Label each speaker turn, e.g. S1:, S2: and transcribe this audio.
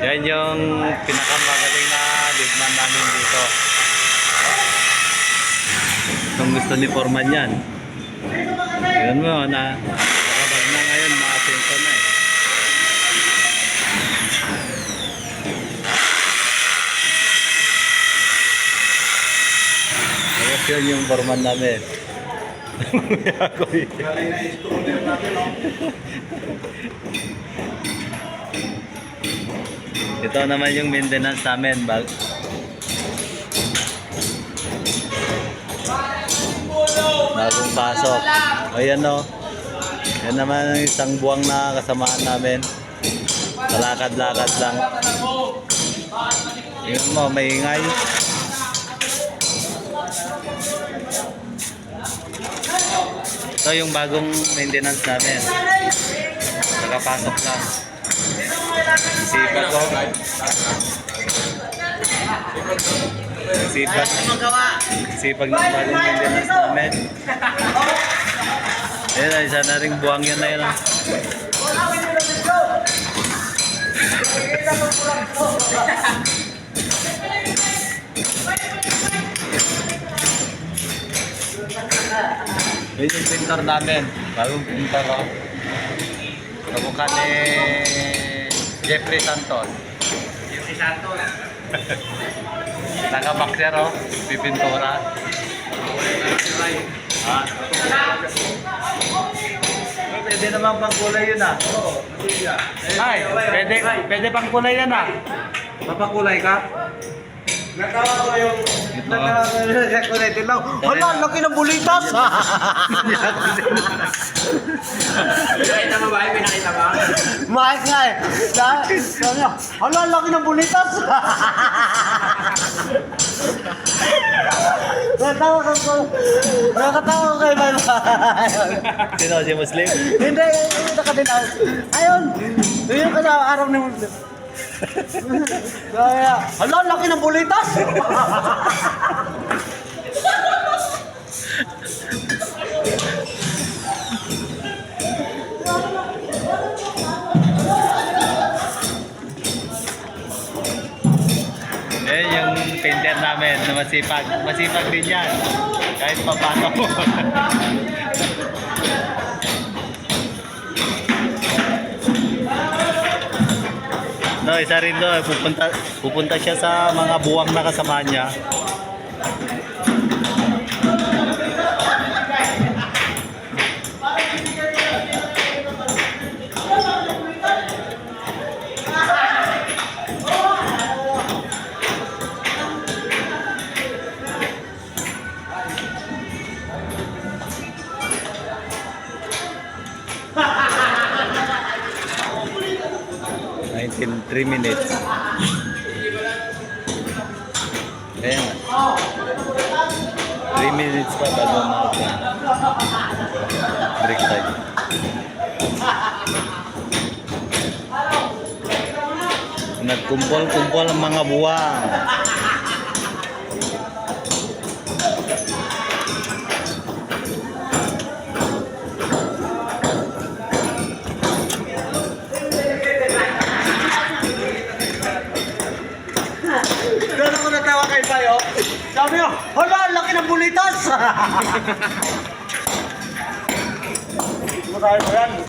S1: Yan yung pinakamagaling na leadman namin dito. Kung gusto ni Foreman yan. Tignan mo na nakabag na ngayon, mga asinto na eh. Tapos yun yung Foreman namin. Ito naman yung maintenance namin. Bagong pasok. Ayan o. Yan naman ang isang buwang na kasamaan namin. Kalakad-lakad lang. Tingnan mo, may ingay. Ito yung bagong maintenance namin. Nakapasok lang. Sipag ko. Sipag ng bagong maintenance namin. Ayan, isa na rin buwang yan na yun. Yun yung pintor namin. Bagong pintor o. Kamukha ni Jeffrey Santos.
S2: Jeffrey Santos.
S1: Naka-boxer o. Pipintura. Ah. Pwede naman pang kulay yun ah. Ay, pwede pang kulay yan ah.
S2: Papakulay ka? Natawa ko yung... Natawa ko yung kulay. Tinaw. Hala, laki ng bulitas! Nakita mo ba? May nakita ba? Mahal nga eh. Hala, laki ng bulitas! Nakatawa ko kay Mano.
S1: Sino si Muslim?
S2: Hindi, nakadinaw. Ayun! Yun ka sa araw ni Muslim. Kaya, hala, laki ng bulitas!
S1: Eh, yung painter namin na masipag. Masipag din yan. Kahit pa paano. No, isa rin doon. Pupunta siya sa mga buwang na kasama niya. In 3 minutes. Kaya nga. 3 minutes pa bago break time. Nagkumpol-kumpol ang mga buwang.
S2: Doon ako natawa kay Bayo. Sabi niya, hala, laki ng bulitas! Marami mo yan.